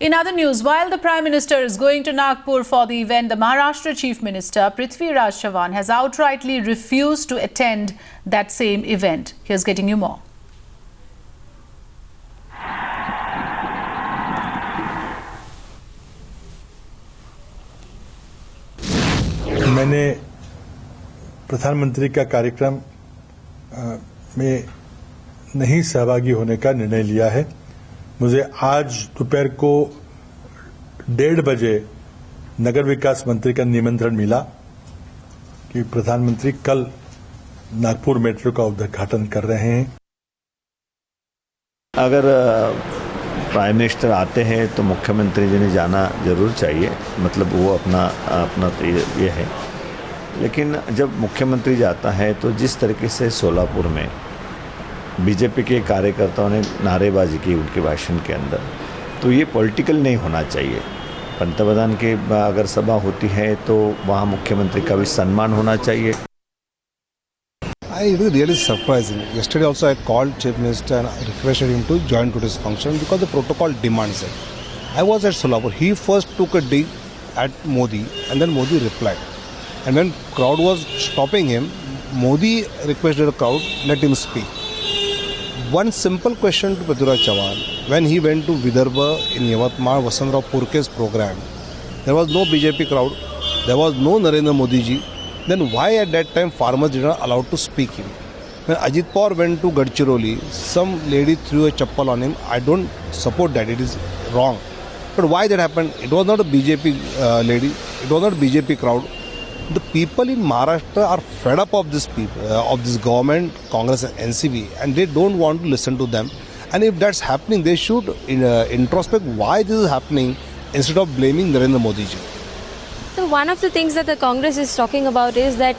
In other news, while the Prime Minister is going to Nagpur for the event, the Maharashtra Chief Minister Prithviraj Chavan has outrightly refused to attend that same event. Here's getting you more. मैंने प्रधानमंत्री का कार्यक्रम में नहीं सहभागी होने का निर्णय लिया है। मुझे आज दोपहर को 1:30 बजे नगर विकास मंत्री का निमंत्रण मिला कि प्रधानमंत्री कल नागपुर मेट्रो का उद्घाटन कर रहे हैं। अगर प्राइम मिनिस्टर आते हैं तो मुख्यमंत्री जी ने जाना जरूर चाहिए, मतलब वो अपना तो ये है। लेकिन जब मुख्यमंत्री जाता है तो जिस तरीके से सोलापुर में बीजेपी के कार्यकर्ताओं ने नारेबाजी की उनके भाषण के अंदर, तो ये पॉलिटिकल नहीं होना चाहिए। पंतप्रधान की अगर सभा होती है तो वहाँ मुख्यमंत्री का भी सम्मान होना चाहिए। It was really surprising. Yesterday also I called Chief Minister and requested him to join today's function because the protocol demands it. I was at Solapur. He first took a dig at Modi and then Modi replied. And when crowd was stopping him, Modi requested the crowd, let him speak. One simple question to Prithviraj Chavan. When he went to Vidarbha in Yavatmal, Vasantrao Purke's program, there was no BJP crowd, there was no Narendra Modi ji. Then why at that time farmers did not allow to speak him? When Ajit Pawar went to Gadchiroli, some lady threw a chappal on him. I don't support that, it is wrong. But why that happened? It was not a BJP lady, it was not a BJP crowd. The people in Maharashtra are fed up of this government, Congress and NCP, and they don't want to listen to them. And if that's happening, they should introspect why this is happening instead of blaming Narendra Modi ji. So one of the things that the Congress is talking about is that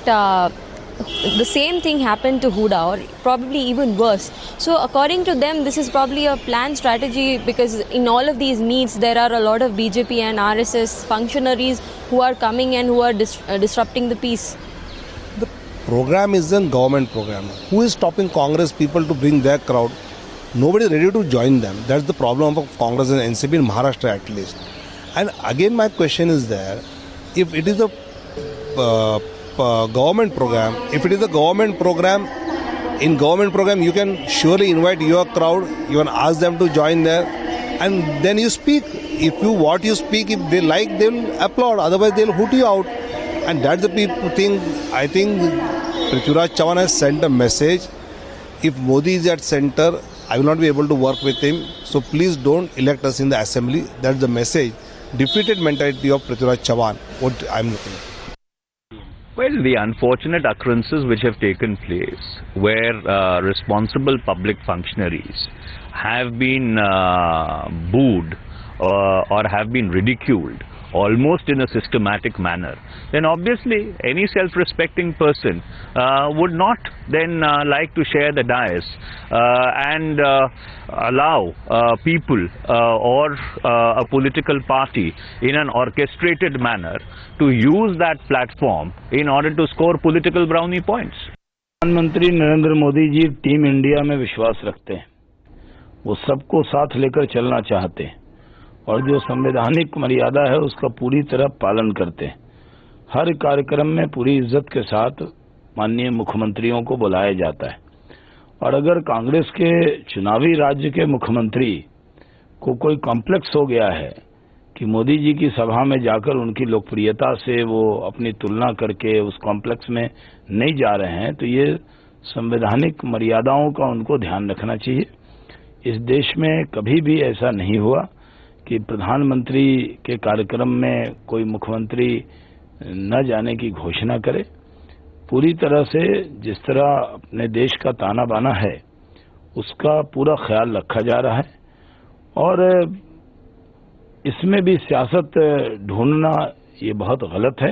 the same thing happened to Huda, or probably even worse. So according to them, this is probably a planned strategy because in all of these meets, there are a lot of BJP and RSS functionaries who are coming and who are disrupting the peace. The program is a government program. Who is stopping Congress people to bring their crowd? Nobody is ready to join them. That's the problem of Congress and NCP in Maharashtra at least. And again my question is there, if it is a government program, in government program you can surely invite your crowd, you can ask them to join there and then you speak. If what you speak, if they like, they will applaud, otherwise they will hoot you out. And that's the people thing. I think Prithviraj Chavan has sent a message. If Modi is at center, I will not be able to work with him. So please don't elect us in the assembly. That's the message. Defeated mentality of Prithviraj Chavan, what I'm looking at. Well, the unfortunate occurrences which have taken place where responsible public functionaries have been booed or have been ridiculed almost in a systematic manner, then obviously any self-respecting person would not then like to share the dais and allow people or a political party in an orchestrated manner to use that platform in order to score political brownie points. प्रधानमंत्री Narendra Modi ji team India में विश्वास रखते हैं, वो सबको साथ लेकर चलना चाहते हैं और जो संवैधानिक मर्यादा है उसका पूरी तरह पालन करते हैं। हर कार्यक्रम में पूरी इज्जत के साथ माननीय मुख्यमंत्रियों को बुलाया जाता है और अगर कांग्रेस के चुनावी राज्य के मुख्यमंत्री को कोई कॉम्प्लेक्स हो गया है कि मोदी जी की सभा में जाकर उनकी लोकप्रियता से वो अपनी तुलना करके उस कॉम्प्लेक्स में नहीं जा रहे हैं, तो ये संवैधानिक मर्यादाओं का उनको ध्यान रखना चाहिए। इस देश में कभी भी ऐसा नहीं हुआ कि प्रधानमंत्री के कार्यक्रम में कोई मुख्यमंत्री न जाने की घोषणा करे। पूरी तरह से जिस तरह अपने देश का ताना बाना है उसका पूरा ख्याल रखा जा रहा है और इसमें भी सियासत ढूंढना ये बहुत गलत है।